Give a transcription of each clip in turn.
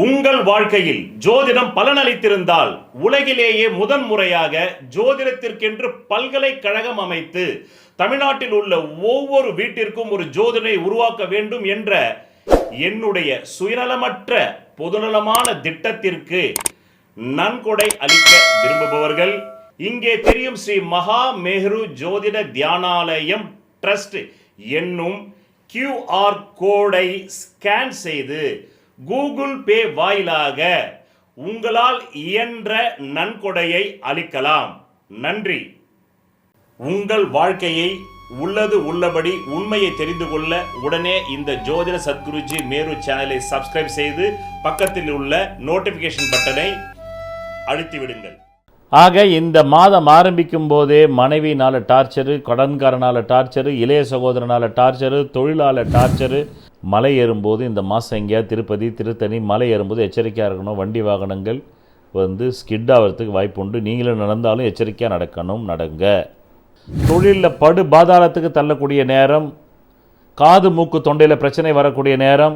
உங்கள் வாழ்க்கையில் ஜோதிடம் பலனளித்திருந்தால் உலகிலேயே முதன்முறையாக ஜோதிடத்திற்கென்று பல்கலைக்கழகம் அமைத்து தமிழ்நாட்டில் உள்ள ஒவ்வொரு வீட்டிற்கும் ஒரு ஜோதிடரை உருவாக்க வேண்டும் என்ற என்னுடைய சுயநலமற்ற பொதுநலமான திட்டத்திற்கு நன்கொடை அளிக்க விரும்புபவர்கள் இங்கே தெரியும் ஸ்ரீ மகா மேரு ஜோதிட தியானாலயம் ட்ரஸ்ட் என்னும் QR கோடை ஸ்கேன் செய்து கூகுள் பே வாயிலாக உங்களால் இயன்ற நன்கொடையை அளிக்கலாம். நன்றி. உங்கள் வாழ்க்கையை உள்ளது உள்ளபடி உண்மையை தெரிந்து கொள்ள உடனே இந்த ஜோதிட சத்குருஜி மேரு சேனலை சப்ஸ்கிரைப் செய்து பக்கத்தில் உள்ள நோட்டிபிகேஷன் பட்டனை அழுத்தி விடுங்கள். ஆக இந்த மாதம் ஆரம்பிக்கும் போதே மனைவினால டார்ச்சரு, கடன்காரனால டார்ச்சரு, இளைய சகோதரனால டார்ச்சரு, தொழிலாள டார்ச்சரு. மலை ஏறும்போது இந்த மாதம் எங்கேயா திருப்பதி திருத்தணி மலை ஏறும்போது எச்சரிக்கையாக இருக்கணும். வண்டி வாகனங்கள் ஸ்கிட் ஆகிறதுக்கு வாய்ப்பு உண்டு. நீங்களும் நடந்தாலும் எச்சரிக்கையாக நடங்க. தொழிலில் படு பாதாளத்துக்கு தள்ளக்கூடிய நேரம், காது மூக்கு தொண்டையில் பிரச்சனை வரக்கூடிய நேரம்,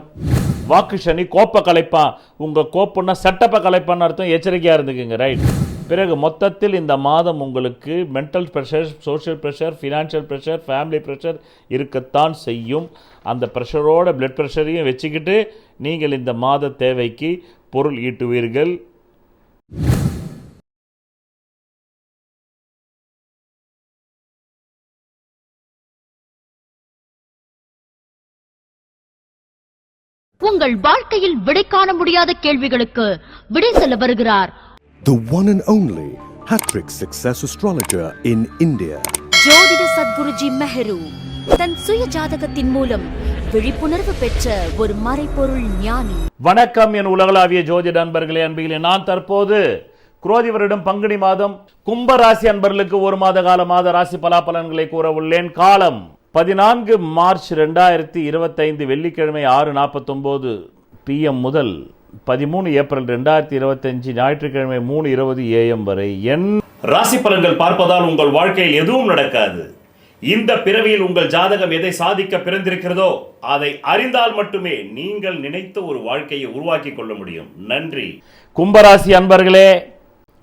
வாக்கு சனி கோப்பை கலைப்பான். உங்கள் கோப்புன்னா சட்டப்பை கலைப்பான்னு அர்த்தம். எச்சரிக்கையாக இருந்துக்குங்க. ரைட். பிறகு மொத்தத்தில் இந்த மாதம் உங்களுக்கு mental pressure, social pressure, financial pressure, family pressure இருக்கத்தான் செய்யும். அந்த ப்ரெஷரோட பிளட் ப்ரெஷரையும் வச்சுக்கிட்டு நீங்கள் இந்த மாத தேவைக்கு பொருள் ஈட்டுவீர்கள். உங்கள் வாழ்க்கையில் விடை காண முடியாத கேள்விகளுக்கு விடை சொல்ல வருகிறார் the one and only hat-trick success astrologer in India. ஜோதிட சத்குருஜி மெஹரு தன் சுய ஜாதகத்தின் மூலம் விழிப்புணர்வு பெற்ற ஒரு மறைபொருள் ஞானி. வணக்கம் என் உலகளாவிய ஜோதிட அன்பர்களே, அன்பிகளே. நான் தற்போது குரோதி வருடம் பங்குனி மாதம் கும்பராசி அன்பர்களுக்கு ஒரு மாத கால மாத ராசி பலாபலன்களை கூற உள்ளேன். காலம் 14 மார்ச் 2025 வெள்ளிக்கிழமை 6:49 PM முதல் 13 ஏப்ரல் 2025 ஞாயிற்றுக்கிழமை 3:20 AM வரை. என் ராசி பலன்கள் பார்ப்பதால் உங்கள் வாழ்க்கையில் எதுவும் நடக்காது. இந்த பிறவியில் உங்கள் ஜாதகம் எதை சாதிக்க பிறந்திருக்கிறதோ அதை அறிந்தால் மட்டுமே நீங்கள் நினைத்த ஒரு வாழ்க்கையை உருவாக்கி கொள்ள முடியும். நன்றி. கும்பராசி அன்பர்களே,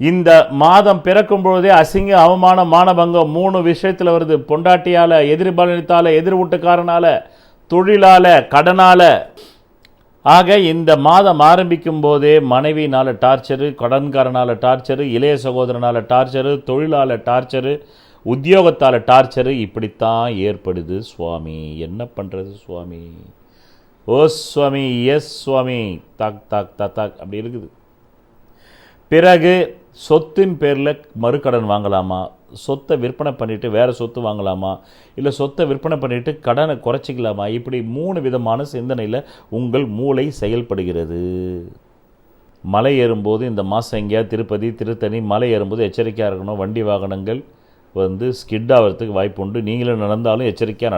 இந்த மாதம் பிறக்கும் பொழுதே அசிங்க, அவமானம், மானபங்கம் 3 விஷயத்தில் வருது. பொண்டாட்டியால, எதிர்பாலினத்தால, எதிர் வீட்டுக்காரனால, தொழிலால, கடனால. ஆக இந்த மாதம் ஆரம்பிக்கும் போதே மனைவினால டார்ச்சரு, கடன்காரனால டார்ச்சரு, இளைய சகோதரனால டார்ச்சரு, தொழிலால டார்ச்சரு, உத்தியோகத்தால் டார்ச்சரு இப்படித்தான் ஏற்படுது. சுவாமி என்ன பண்ணுறது சுவாமி? ஓ சுவாமி, எஸ் சுவாமி, தாக் தாக் தாக் தாக் அப்படி இருக்குது. பிறகு சொத்தின் பேரில் மறுக்கடன் வாங்கலாமா, சொத்தை விற்பனை பண்ணிவிட்டு வேறு சொத்து வாங்கலாமா, இல்லை சொத்தை விற்பனை பண்ணிவிட்டு கடனை குறைச்சிக்கலாமா, இப்படி 3 விதமான சிந்தனையில் உங்கள் மூளை செயல்படுகிறது. மலை ஏறும்போது இந்த மாதம் எங்கேயா திருப்பதி திருத்தணி மலை ஏறும்போது எச்சரிக்கையாக இருக்கணும். வண்டி வாகனங்கள் ஸ்கிட் ஆகிறதுக்கு வாய்ப்பு உண்டு. நீங்களும் நடந்தாலும் எச்சரிக்கையாக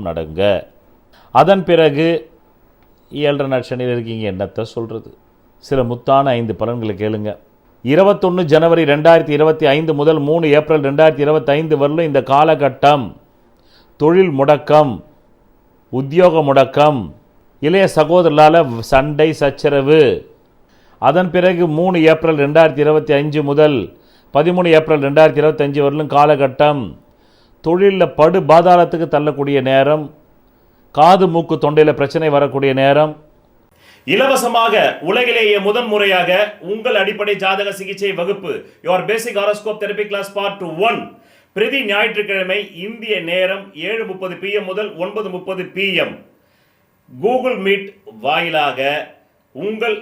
நடங்க. அதன் பிறகு 7.5 நட்சத்திரம் இருக்கீங்க, என்னத்தை சொல்கிறது. சில முத்தான 5 பலன்களை கேளுங்க. 21 ஜனவரி 2025 முதல் 3 ஏப்ரல் 2025 வரலும் இந்த காலகட்டம் தொழில் முடக்கம், உத்தியோக முடக்கம், இளைய சகோதரரால் சண்டை சச்சரவு. அதன் பிறகு 3 ஏப்ரல் 2025 முதல் 13 ஏப்ரல் 2025 வரலும் காலகட்டம் தொழிலில் படு பாதாளத்துக்கு தள்ளக்கூடிய நேரம், காது மூக்கு தொண்டையில் பிரச்சனை வரக்கூடிய நேரம். இலவசமாக உலகிலேயே முதன்முறையாக உங்கள் அடிப்படை ஜாதக சிகிச்சை வகுப்பு your basic horoscope therapy class part 1 பிரதி ஞாயிற்றுக்கிழமை இந்திய நேரம் 7:30 PM முதல் 9:30 PM கூகுள் மீட் வாயிலாக உங்கள்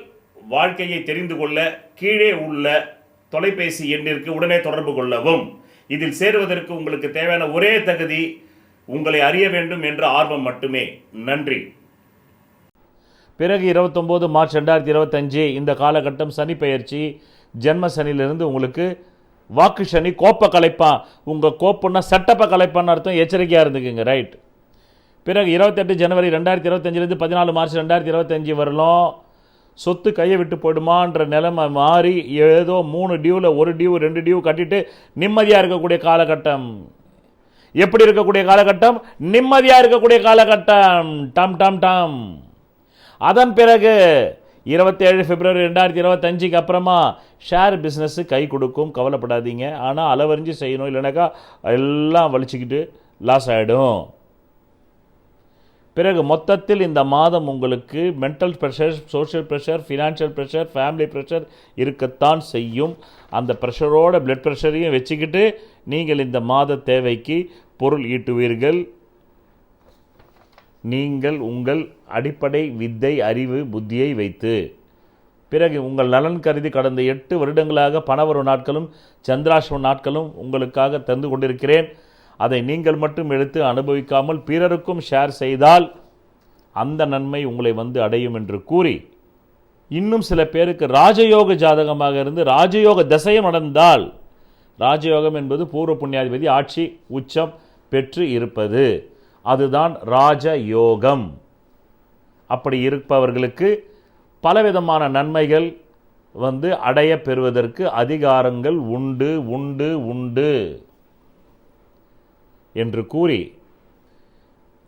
வாழ்க்கையை தெரிந்து கொள்ள கீழே உள்ள தொலைபேசி எண்ணிற்கு உடனே தொடர்பு கொள்ளவும். இதில் சேருவதற்கு உங்களுக்கு தேவையான ஒரே தகுதி உங்களை அறிய வேண்டும் என்ற ஆர்வம் மட்டுமே. நன்றி. பிறகு 29 மார்ச் 2025 இந்த காலகட்டம் சனி பெயர்ச்சி. ஜென்ம சனியிலிருந்து உங்களுக்கு வாக்கு சனி கோப்பை கலைப்பான். உங்கள் கோப்புன்னா சட்டப்பை கலைப்பான்னு அர்த்தம். எச்சரிக்கையாக இருந்துக்குங்க. ரைட். பிறகு 28 ஜனவரி 2025 14 மார்ச் 2025 வரலும் சொத்து கையை விட்டு போயிடுமான்ற நிலைமை மாறி ஏதோ 3 டியூவில் 1 டியூ 2 டியூ கட்டிட்டு நிம்மதியாக இருக்கக்கூடிய காலகட்டம். எப்படி இருக்கக்கூடிய காலகட்டம்? நிம்மதியாக இருக்கக்கூடிய காலகட்டம். டம் டம் டம். அதன் பிறகு 27 பிப்ரவரி 2025க்கு அப்புறமா ஷேர் பிஸ்னஸ் கை கொடுக்கும், கவலைப்படாதீங்க. ஆனால் அளவறிஞ்சு செய்யணும், இல்லைனாக்கா எல்லாம் வலிச்சுக்கிட்டு லாஸ் ஆகிடும். பிறகு மொத்தத்தில் இந்த மாதம் உங்களுக்கு mental pressure, social pressure, financial pressure, family pressure இருக்கத்தான் செய்யும். அந்த ப்ரெஷரோட பிளட் ப்ரெஷரையும் வச்சுக்கிட்டு நீங்கள் இந்த மாத தேவைக்கு பொருள் ஈட்டுவீர்கள். நீங்கள் உங்கள் அடிப்படை வித்தை, அறிவு, புத்தியை வைத்து. பிறகு உங்கள் நலன் கருதி கடந்த 8 வருடங்களாக பணவரும் நாட்களும் சந்திராஷ்டம நாட்களும் உங்களுக்காக தந்து கொண்டிருக்கிறேன். அதை நீங்கள் மட்டும் எடுத்து அனுபவிக்காமல் பிறருக்கும் ஷேர் செய்தால் அந்த நன்மை உங்களை வந்து அடையும் என்று கூறி, இன்னும் சில பேருக்கு ராஜயோக ஜாதகமாக இருந்து ராஜயோக தசையம் நடந்தால், ராஜயோகம் என்பது பூர்வ புண்ணியாதிபதி ஆட்சி உச்சம் பெற்று இருப்பது, அதுதான் ராஜயோகம். அப்படி இருப்பவர்களுக்கு பலவிதமான நன்மைகள் வந்து அடைய பெறுவதற்கு அதிகாரங்கள் உண்டு உண்டு உண்டு என்று கூறி,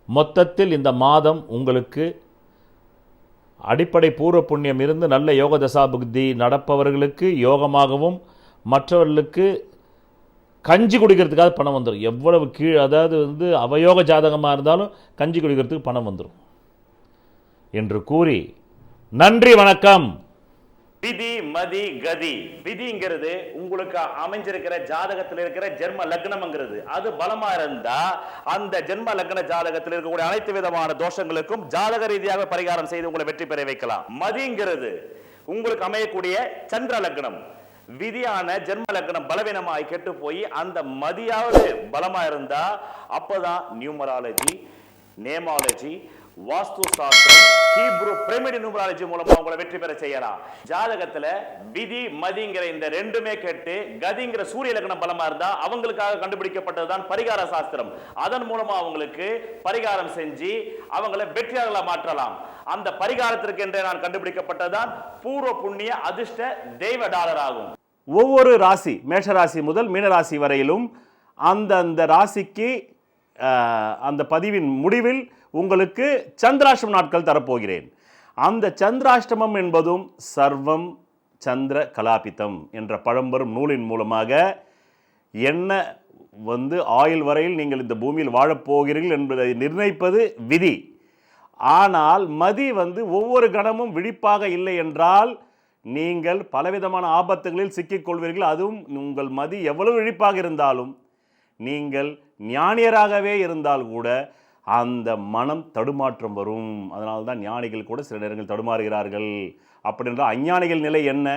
மொத்தத்தில் இந்த மாதம் உங்களுக்கு அடிப்படை பூர்வ புண்ணியம் இருந்து நல்ல யோக தசா புக்தி நடப்பவர்களுக்கு யோகமாகவும், மற்றவர்களுக்கு கஞ்சி குடிக்கிறதுக்காக பணம் வந்துடும். எவ்வளவு அதாவது வந்து அவயோக ஜாதகமாக இருந்தாலும் கஞ்சி குடிக்கிறதுக்கு பணம் வந்துடும் என்று கூறி, நன்றி, வணக்கம். விதி மதி கதி. விதிங்கிறது உங்களுக்கு அமைஞ்சிருக்கிற ஜாதகத்தில் இருக்கிற ஜென்ம லக்னம்ங்கிறது. அது பலமா இருந்தா அந்த ஜென்ம லக்ன ஜாதகத்தில் இருக்கக்கூடிய அனைத்து விதமான தோஷங்களுக்கும் ஜாதக ரீதியாக பரிகாரம் செய்து உங்களை வெற்றி பெற வைக்கலாம். மதிங்கிறது உங்களுக்கு அமையக்கூடிய சந்திர லக்னம். விதியான ஜென்ம லக்னம் பலவீனமாய் கெட்டு போய் அந்த மதியாவது பலமா இருந்தா அப்பதான் நியூமராலஜி, நேமாலஜி, வாஸ்து சாஸ்திரம், ஹீப்ரு பிரமிட் நியூமராலஜி மூலமா உங்களை வெற்றி பெற செய்யலாம். ஜாதகத்துல விதி மதிங்கிற இந்த ரெண்டுமே கேட்டு கதிங்கிற சூரிய லக்னம் பலமா இருந்தா அவங்களுக்காக கண்டுபிடிக்கப்பட்டதுதான் பரிகார சாஸ்திரம். அதன் மூலமா அவங்களுக்கு பரிகாரம் செஞ்சு அவங்களை வெற்றியாளர்களா மாற்றலாம். அந்த பரிகாரத்திற்கு என்றே நான் கண்டுபிடிக்கப்பட்டதுதான் பூர்வ புண்ணிய அதிர்ஷ்ட தெய்வ டாலர் ஆகும். ஒவ்வொரு ராசி, மேஷராசி முதல் மீனராசி வரையிலும் அந்த ராசிக்கு அந்த பதிவின் முடிவில் உங்களுக்கு சந்திராஷ்டம நாட்கள் தரப்போகிறேன். அந்த சந்திராஷ்டமம் என்பதும் சர்வம் சந்திர கலாபிதம் என்ற பழம்பெரும் நூலின் மூலமாக என்ன வந்து ஆயுள் வரையில் நீங்கள் இந்த பூமியில் வாழப்போகிறீர்கள் என்பதை நிர்ணயிப்பது விதி. ஆனால் மதி வந்து ஒவ்வொரு கணமும் விழிப்பாக இல்லை என்றால் நீங்கள் பலவிதமான ஆபத்துகளில் சிக்கிக்கொள்வீர்கள். அதுவும் உங்கள் மதி எவ்வளவு விழிப்பாக இருந்தாலும், நீங்கள் ஞானியராகவே இருந்தால் கூட அந்த மனம் தடுமாற்றம் வரும். அதனால்தான் ஞானிகள் கூட சில நேரங்கள் தடுமாறுகிறார்கள். அப்படி என்றால் அஞ்ஞானிகள் நிலை என்ன?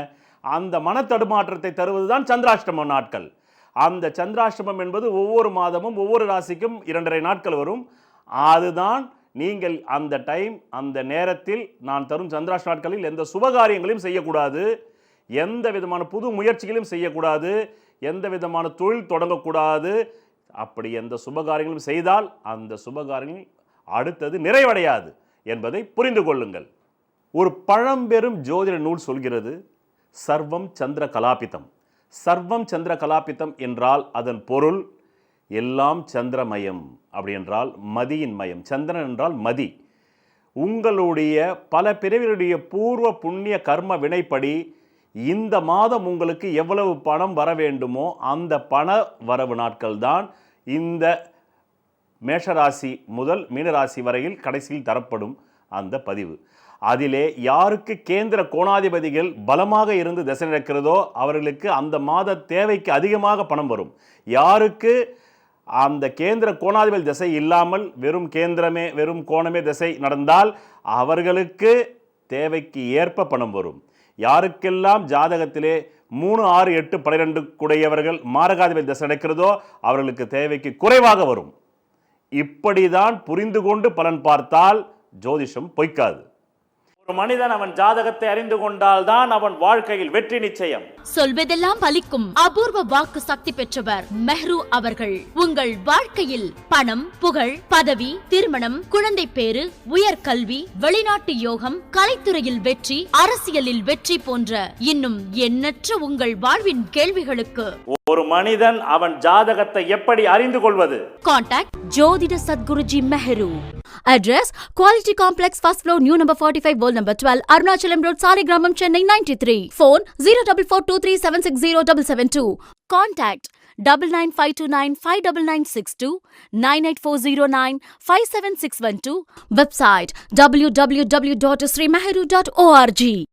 அந்த மன தடுமாற்றத்தை தருவதுதான் சந்திராஷ்டம நாட்கள். அந்த சந்திராஷ்டமம் என்பது ஒவ்வொரு மாதமும் ஒவ்வொரு ராசிக்கும் 2.5 நாட்கள் வரும். அதுதான் நீங்கள் அந்த டைம், அந்த நேரத்தில் நான் தரும் சந்திராஷ்டம நாட்களில் எந்த சுபகாரியங்களையும் செய்யக்கூடாது, எந்த விதமான புது முயற்சிகளையும் செய்யக்கூடாது, எந்த விதமான தொழில் தொடங்கக்கூடாது. அப்படி எந்த சுபகாரியங்களும் செய்தால் அந்த சுபகாரியங்கள் அடுத்தது நிறைவடையாது என்பதை புரிந்து கொள்ளுங்கள். ஒரு பழம்பெரும் ஜோதிட நூல் சொல்கிறது, சர்வம் சந்திர கலாபிதம். சர்வம் சந்திர கலாபிதம் என்றால் அதன் பொருள் எல்லாம் சந்திரமயம். அப்படி என்றால் மதியின் மயம். சந்திரன் என்றால் மதி. உங்களுடைய பல பிறவிகளுடைய பூர்வ புண்ணிய கர்ம வினைப்படி இந்த மாதம் உங்களுக்கு எவ்வளவு பணம் வர வேண்டுமோ அந்த பண வரவு நாட்கள் தான் இந்த மேஷராசி முதல் மீனராசி வரையில் கடைசியில் தரப்படும் அந்த பதிவு. அதிலே யாருக்கு கேந்திர கோணாதிபதிகள் பலமாக இருந்து திசை நடக்கிறதோ அவர்களுக்கு அந்த மாத தேவைக்கு அதிகமாக பணம் வரும். யாருக்கு அந்த கேந்திர கோணாதிபதி திசை இல்லாமல் வெறும் கோணமே திசை நடந்தால் அவர்களுக்கு தேவைக்கு ஏற்ப பணம் வரும். யாருக்கெல்லாம் ஜாதகத்திலே 3, 6, 8, 12 கூடையவர்கள் மாரகாதிபதி திசை நடக்கிறதோ அவர்களுக்கு தேவைக்கு குறைவாக வரும். இப்படிதான் புரிந்து கொண்டு பலன் பார்த்தால் ஜோதிஷம் பொய்க்காது. ஒரு மனிதன் அவன் ஜாதகத்தை அறிந்து கொண்டால் தான் அவன் வாழ்க்கையில் வெற்றி நிச்சயம். சொல்வதெல்லாம் பலிக்கும் அபூர்வ வாக்கு சக்தி பெற்றவர் மெஹ்ரு அவர்கள். உங்கள் வாழ்க்கையில் பணம், புகழ், பதவி, திருமணம், குழந்தை பேறு, உயர்கல்வி, வெளிநாட்டு யோகம், கலைத்துறையில் வெற்றி, அரசியலில் வெற்றி போன்ற இன்னும் எண்ணற்ற உங்கள் வாழ்வின் கேள்விகளுக்கு ஒரு மனிதன் அவன் ஜாதகத்தை எப்படி அறிந்து கொள்வது? கான்டாக்ட் ஜோதிட Sadguruji Mehru. Address: Quality Complex, first floor, new number 45, wall number 12, Arunachalam Road, Saligramam, Chennai 93. Phone 04423760772. Contact 99529 59962 98409 57612. Website www.srimeheru.org.